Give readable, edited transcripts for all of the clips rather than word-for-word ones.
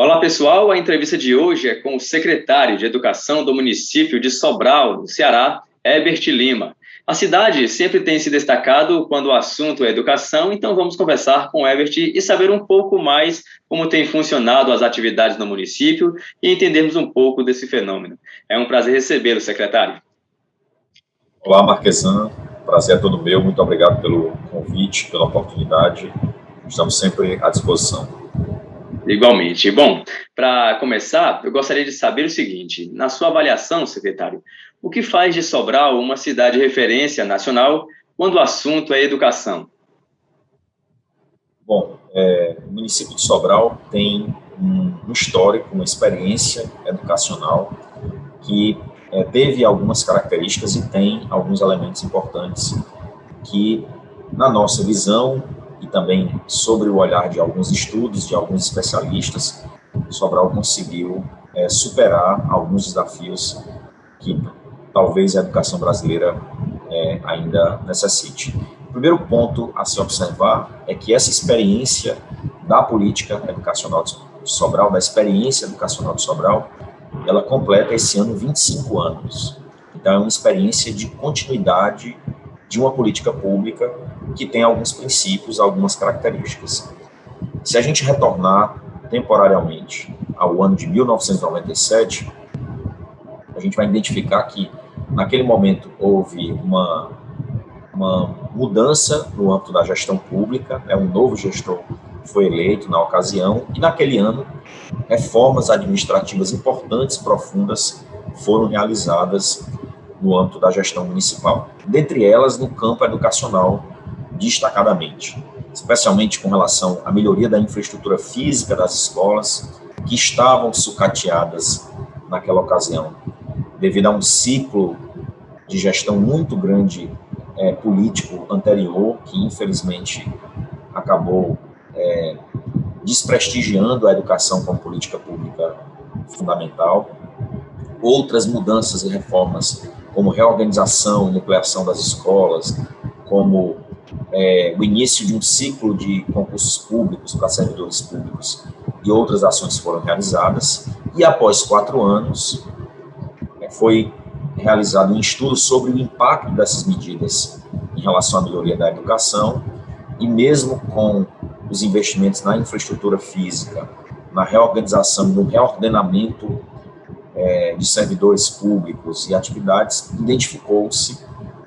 Olá, pessoal. A entrevista de hoje é com o secretário de Educação do município de Sobral, no Ceará, Herbert Lima. A cidade sempre tem se destacado quando o assunto é educação, então vamos conversar com o Herbert e saber um pouco mais como tem funcionado as atividades no município e entendermos um pouco desse fenômeno. É um prazer recebê-lo, secretário. Olá, Marquesan. Prazer é todo meu. Muito obrigado pelo convite, pela oportunidade. Estamos sempre à disposição. Igualmente. Bom, para começar, eu gostaria de saber o seguinte: na sua avaliação, secretário, o que faz de Sobral uma cidade de referência nacional quando o assunto é educação? Bom, o município de Sobral tem um histórico, uma experiência educacional que teve algumas características e tem alguns elementos importantes que, na nossa visão e também sobre o olhar de alguns estudos, de alguns especialistas, Sobral conseguiu superar alguns desafios que talvez a educação brasileira ainda necessite. O primeiro ponto a se observar é que essa experiência da política educacional de Sobral, da experiência educacional de Sobral, ela completa esse ano 25 anos. Então, é uma experiência de continuidade de uma política pública que tem alguns princípios, algumas características. Se a gente retornar temporariamente ao ano de 1997, a gente vai identificar que, naquele momento, houve uma mudança no âmbito da gestão pública, um novo gestor foi eleito na ocasião, e naquele ano, reformas administrativas importantes, profundas, foram realizadas no âmbito da gestão municipal. Dentre elas, no campo educacional, destacadamente, especialmente com relação à melhoria da infraestrutura física das escolas, que estavam sucateadas naquela ocasião, devido a um ciclo de gestão muito grande político anterior, que infelizmente acabou desprestigiando a educação como política pública fundamental. Outras mudanças e reformas, como reorganização e nucleação das escolas, como o início de um ciclo de concursos públicos para servidores públicos e outras ações foram realizadas. E após 4 anos, foi realizado um estudo sobre o impacto dessas medidas em relação à melhoria da educação, e mesmo com os investimentos na infraestrutura física, na reorganização, no reordenamento de servidores públicos e atividades, identificou-se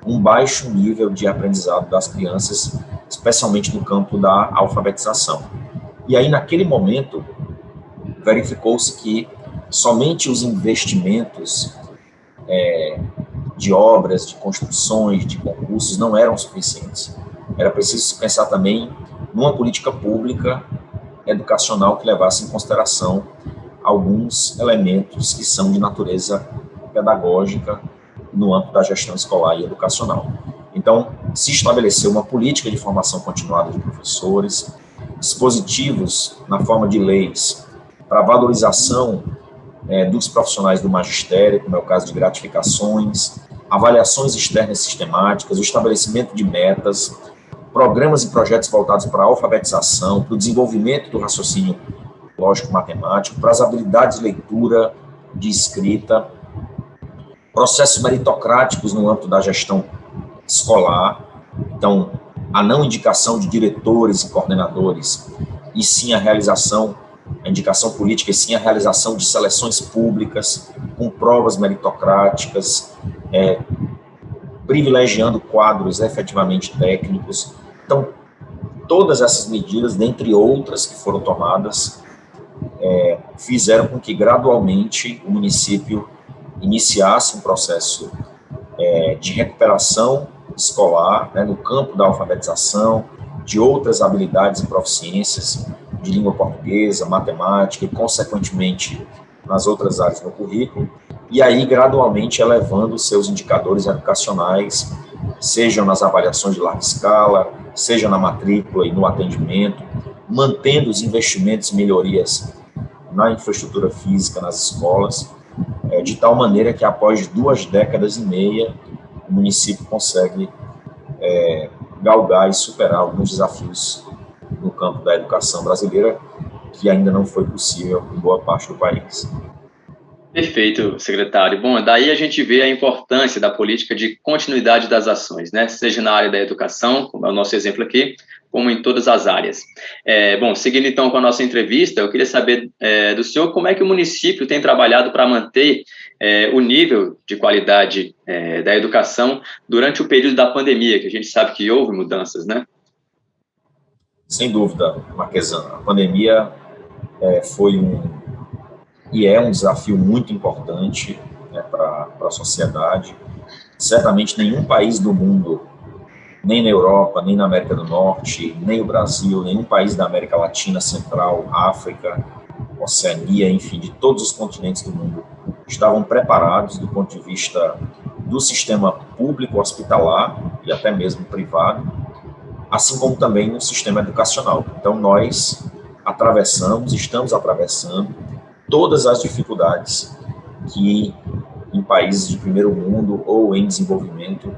um baixo nível de aprendizado das crianças, especialmente no campo da alfabetização. E aí, naquele momento, verificou-se que somente os investimentos de obras, de construções, de concursos não eram suficientes. Era preciso pensar também numa política pública educacional que levasse em consideração alguns elementos que são de natureza pedagógica no âmbito da gestão escolar e educacional. Então, se estabeleceu uma política de formação continuada de professores, dispositivos na forma de leis para valorização dos profissionais do magistério, como é o caso de gratificações, avaliações externas sistemáticas, o estabelecimento de metas, programas e projetos voltados para a alfabetização, para o desenvolvimento do raciocínio lógico-matemático, para as habilidades de leitura, de escrita, processos meritocráticos no âmbito da gestão escolar, então, a não indicação de diretores e coordenadores, e sim a indicação política, e sim a realização de seleções públicas, com provas meritocráticas, privilegiando quadros efetivamente técnicos. Então, todas essas medidas, dentre outras que foram tomadas, fizeram com que gradualmente o município iniciasse um processo de recuperação escolar, no campo da alfabetização, de outras habilidades e proficiências, de língua portuguesa, matemática e, consequentemente, nas outras áreas do currículo, e aí gradualmente elevando seus indicadores educacionais, seja nas avaliações de larga escala, seja na matrícula e no atendimento, mantendo os investimentos e melhorias na infraestrutura física nas escolas, de tal maneira que após 2 décadas e meia, o município consegue galgar e superar alguns desafios no campo da educação brasileira, que ainda não foi possível em boa parte do país. Perfeito, secretário. Bom, daí a gente vê a importância da política de continuidade das ações, né? Seja na área da educação, como é o nosso exemplo aqui, como em todas as áreas. Bom, seguindo então com a nossa entrevista, eu queria saber do senhor como é que o município tem trabalhado para manter o nível de qualidade da educação durante o período da pandemia, que a gente sabe que houve mudanças, né? Sem dúvida, Marquesan, a pandemia foi e é um desafio muito importante, né, para a sociedade. Certamente nenhum país do mundo, nem na Europa, nem na América do Norte, nem o Brasil, nenhum país da América Latina, Central, África, Oceania, enfim, de todos os continentes do mundo, estavam preparados do ponto de vista do sistema público hospitalar e até mesmo privado, assim como também no sistema educacional. Então, nós estamos atravessando todas as dificuldades que em países de primeiro mundo ou em desenvolvimento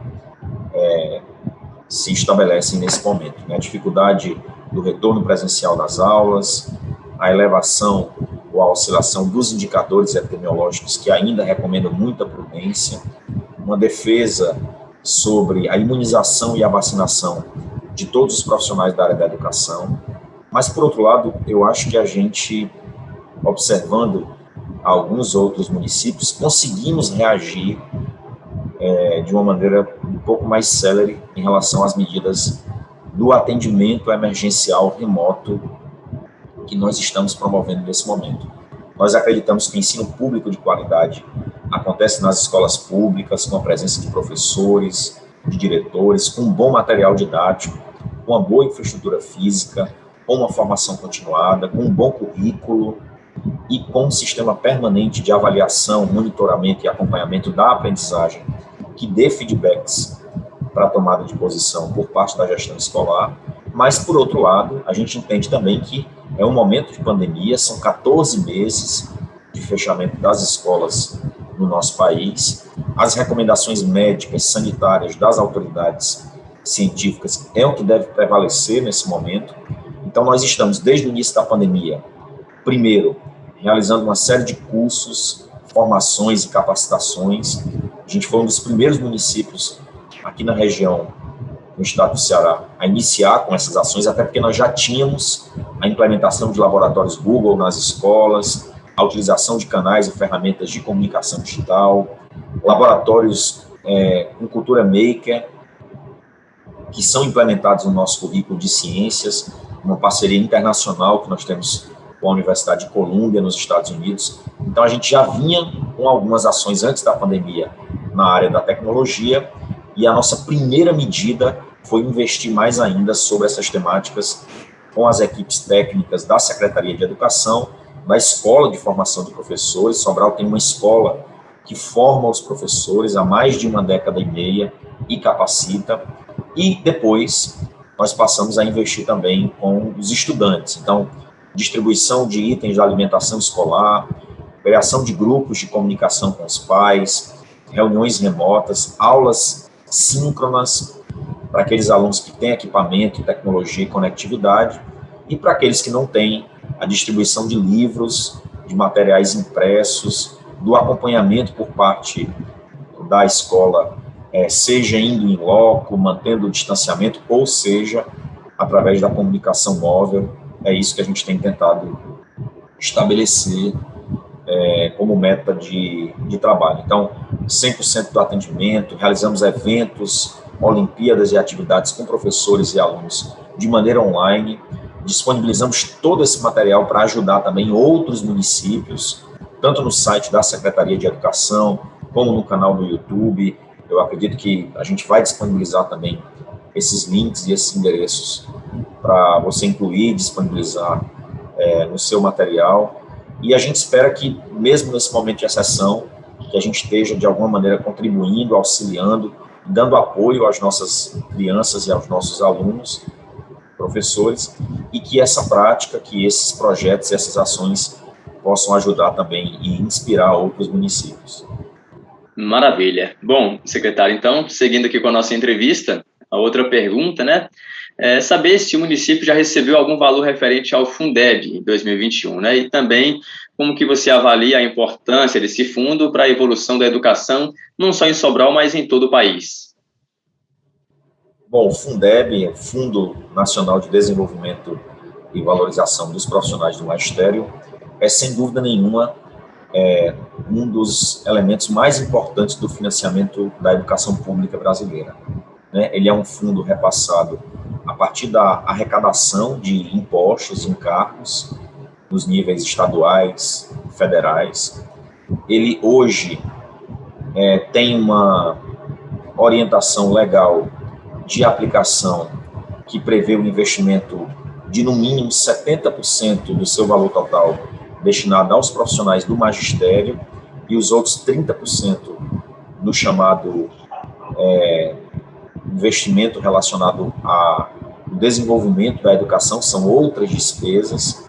se estabelecem nesse momento. Né? A dificuldade do retorno presencial das aulas, a elevação ou a oscilação dos indicadores epidemiológicos que ainda recomendam muita prudência, uma defesa sobre a imunização e a vacinação de todos os profissionais da área da educação. Mas, por outro lado, eu acho que a gente, observando alguns outros municípios, conseguimos reagir de uma maneira um pouco mais célere em relação às medidas do atendimento emergencial remoto que nós estamos promovendo nesse momento. Nós acreditamos que o ensino público de qualidade acontece nas escolas públicas, com a presença de professores, de diretores, com um bom material didático, com uma boa infraestrutura física, com uma formação continuada, com um bom currículo e com um sistema permanente de avaliação, monitoramento e acompanhamento da aprendizagem, que dê feedbacks para a tomada de posição por parte da gestão escolar. Mas, por outro lado, a gente entende também que é um momento de pandemia, são 14 meses de fechamento das escolas no nosso país. As recomendações médicas, sanitárias das autoridades científicas é o que deve prevalecer nesse momento. Então, nós estamos, desde o início da pandemia, primeiro, realizando uma série de cursos, formações e capacitações. A gente foi um dos primeiros municípios aqui na região, no estado do Ceará, a iniciar com essas ações, até porque nós já tínhamos a implementação de laboratórios Google nas escolas, a utilização de canais e ferramentas de comunicação digital, laboratórios com cultura maker, que são implementados no nosso currículo de ciências, uma parceria internacional que nós temos com a Universidade de Colômbia, nos Estados Unidos. Então, a gente já vinha com algumas ações antes da pandemia na área da tecnologia, e a nossa primeira medida foi investir mais ainda sobre essas temáticas com as equipes técnicas da Secretaria de Educação, da Escola de Formação de Professores. Sobral tem uma escola que forma os professores há mais de uma década e meia e capacita, e depois nós passamos a investir também com os estudantes. Então, distribuição de itens de alimentação escolar, criação de grupos de comunicação com os pais, reuniões remotas, aulas síncronas para aqueles alunos que têm equipamento, tecnologia e conectividade, e para aqueles que não têm, a distribuição de livros, de materiais impressos, do acompanhamento por parte da escola, seja indo em loco, mantendo o distanciamento, ou seja, através da comunicação móvel. É isso que a gente tem tentado estabelecer como meta de trabalho. Então, 100% do atendimento, realizamos eventos, Olimpíadas e atividades com professores e alunos de maneira online, disponibilizamos todo esse material para ajudar também outros municípios, tanto no site da Secretaria de Educação, como no canal do YouTube. Eu acredito que a gente vai disponibilizar também esses links e esses endereços para você incluir e disponibilizar no seu material. E a gente espera que, mesmo nesse momento de exceção, que a gente esteja, de alguma maneira, contribuindo, auxiliando, dando apoio às nossas crianças e aos nossos alunos, professores, e que essa prática, que esses projetos, essas ações possam ajudar também e inspirar outros municípios. Maravilha. Bom, secretário, então, seguindo aqui com a nossa entrevista, a outra pergunta, né? saber se o município já recebeu algum valor referente ao Fundeb em 2021, né? E também como que você avalia a importância desse fundo para a evolução da educação, não só em Sobral, mas em todo o país. Bom, o Fundeb, Fundo Nacional de Desenvolvimento e Valorização dos Profissionais do Magistério, é sem dúvida nenhuma um dos elementos mais importantes do financiamento da educação pública brasileira. Ele é um fundo repassado a partir da arrecadação de impostos e encargos nos níveis estaduais, federais. Ele hoje tem uma orientação legal de aplicação que prevê o investimento de, no mínimo, 70% do seu valor total destinado aos profissionais do magistério e os outros 30% no chamado investimento relacionado ao desenvolvimento da educação, são outras despesas,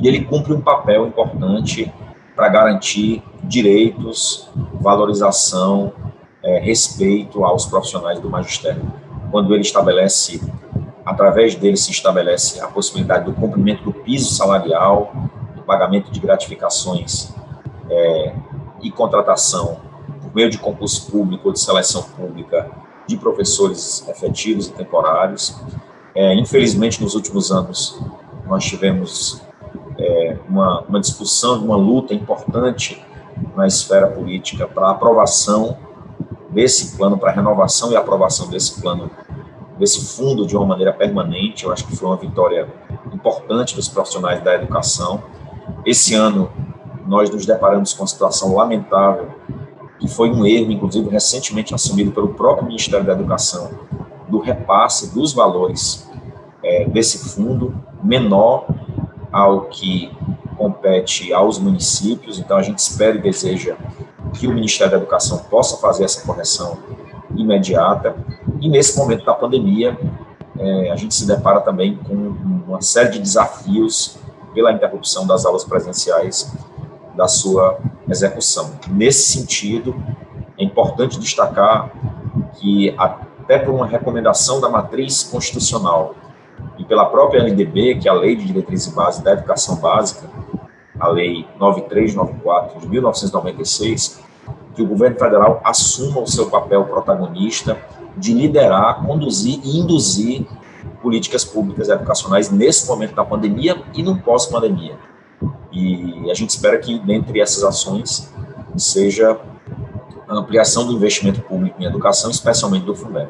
e ele cumpre um papel importante para garantir direitos, valorização, respeito aos profissionais do magistério. Quando ele estabelece, através dele se estabelece a possibilidade do cumprimento do piso salarial, do pagamento de gratificações e contratação por meio de concurso público ou de seleção pública de professores efetivos e temporários. Infelizmente, nos últimos anos, nós tivemos uma discussão, uma luta importante na esfera política para a aprovação desse plano, para a renovação e aprovação desse plano, desse fundo de uma maneira permanente. Eu acho que foi uma vitória importante dos profissionais da educação. Esse ano, nós nos deparamos com uma situação lamentável, que foi um erro, inclusive, recentemente assumido pelo próprio Ministério da Educação, do repasse dos valores desse fundo, menor ao que compete aos municípios. Então, a gente espera e deseja que o Ministério da Educação possa fazer essa correção imediata. E, nesse momento da pandemia, a gente se depara também com uma série de desafios pela interrupção das aulas presenciais, da sua execução. Nesse sentido, é importante destacar que, até por uma recomendação da matriz constitucional e pela própria LDB, que é a Lei de Diretriz e Base da Educação Básica, a Lei 9394 de 1996, que o governo federal assuma o seu papel protagonista de liderar, conduzir e induzir políticas públicas educacionais nesse momento da pandemia e no pós-pandemia. E a gente espera que, dentre essas ações, seja a ampliação do investimento público em educação, especialmente do Fundeb.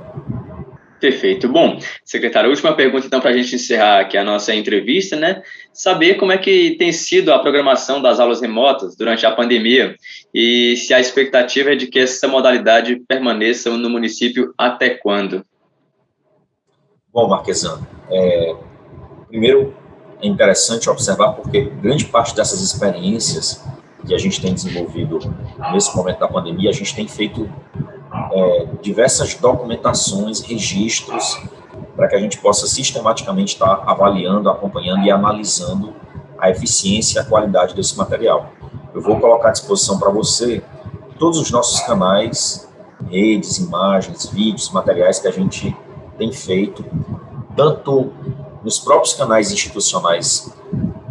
Perfeito. Bom, secretário, a última pergunta, então, para a gente encerrar aqui a nossa entrevista, né? Saber como é que tem sido a programação das aulas remotas durante a pandemia e se a expectativa é de que essa modalidade permaneça no município até quando? Bom, Marquesano, primeiro é interessante observar porque grande parte dessas experiências que a gente tem desenvolvido nesse momento da pandemia, a gente tem feito diversas documentações, registros, para que a gente possa sistematicamente estar avaliando, acompanhando e analisando a eficiência e a qualidade desse material. Eu vou colocar à disposição para você todos os nossos canais, redes, imagens, vídeos, materiais que a gente tem feito, tanto nos próprios canais institucionais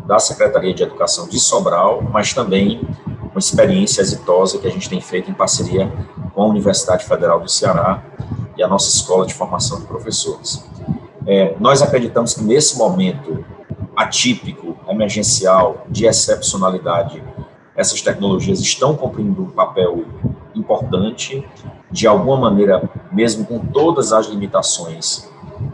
da Secretaria de Educação de Sobral, mas também uma experiência exitosa que a gente tem feito em parceria com a Universidade Federal do Ceará e a nossa Escola de Formação de Professores. Nós acreditamos que nesse momento atípico, emergencial, de excepcionalidade, essas tecnologias estão cumprindo um papel importante. De alguma maneira, mesmo com todas as limitações,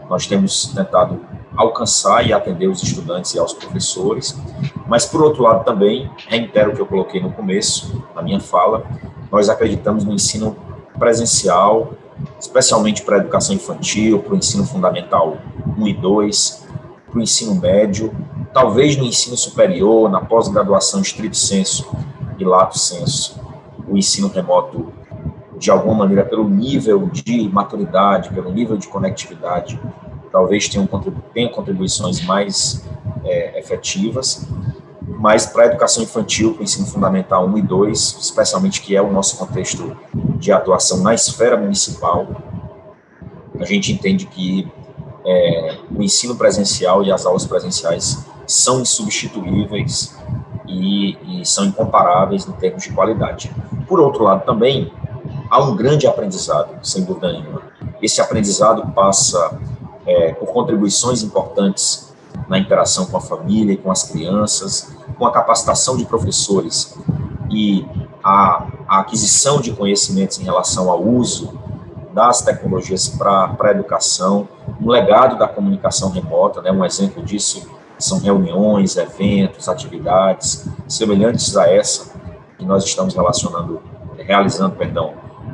nós temos tentado alcançar e atender os estudantes e aos professores, mas, por outro lado, também, reitero o que eu coloquei no começo, na minha fala, nós acreditamos no ensino presencial, especialmente para a educação infantil, para o ensino fundamental 1 e 2, para o ensino médio, talvez no ensino superior, na pós-graduação estrito sensu e lato sensu, o ensino remoto, de alguma maneira, pelo nível de maturidade, pelo nível de conectividade, talvez tenha contribuições mais efetivas, mas para a educação infantil, para o ensino fundamental 1 e 2, especialmente que é o nosso contexto de atuação na esfera municipal, a gente entende que o ensino presencial e as aulas presenciais são insubstituíveis e são incomparáveis em termos de qualidade. Por outro lado, também, há um grande aprendizado, sem dúvida nenhuma. Esse aprendizado passa por contribuições importantes na interação com a família e com as crianças, com a capacitação de professores e a aquisição de conhecimentos em relação ao uso das tecnologias para a educação, um legado da comunicação remota, né? Um exemplo disso são reuniões, eventos, atividades semelhantes a essa que nós estamos realizando,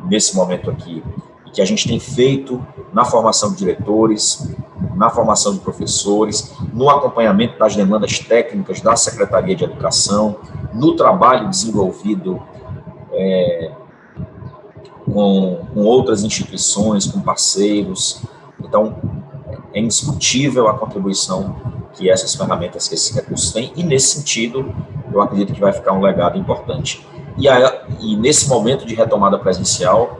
nesse momento aqui, e que a gente tem feito na formação de diretores, na formação de professores, no acompanhamento das demandas técnicas da Secretaria de Educação, no trabalho desenvolvido com outras instituições, com parceiros. Então, é indiscutível a contribuição que essas ferramentas, que esses recursos têm, e nesse sentido, eu acredito que vai ficar um legado importante. E nesse momento de retomada presencial,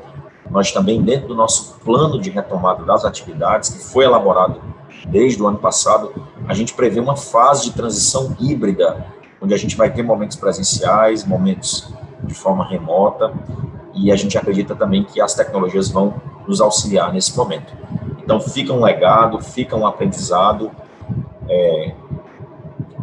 nós também, dentro do nosso plano de retomada das atividades, que foi elaborado desde o ano passado, a gente prevê uma fase de transição híbrida, onde a gente vai ter momentos presenciais, momentos de forma remota, e a gente acredita também que as tecnologias vão nos auxiliar nesse momento. Então, fica um legado, fica um aprendizado,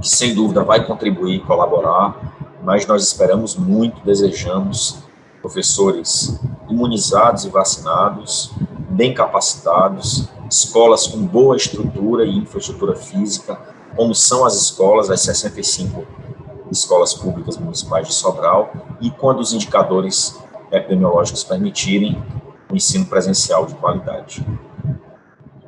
que sem dúvida vai contribuir e colaborar, mas nós esperamos muito, desejamos professores imunizados e vacinados, bem capacitados, escolas com boa estrutura e infraestrutura física, como são as escolas, as 65 escolas públicas municipais de Sobral, e quando os indicadores epidemiológicos permitirem, o ensino presencial de qualidade.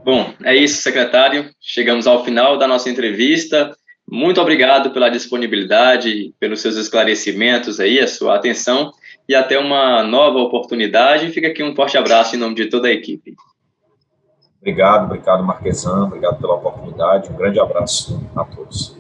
Bom, é isso, secretário. Chegamos ao final da nossa entrevista. Muito obrigado pela disponibilidade, pelos seus esclarecimentos aí, a sua atenção, e até uma nova oportunidade. Fica aqui um forte abraço em nome de toda a equipe. Obrigado, Marquesan, obrigado pela oportunidade, um grande abraço a todos.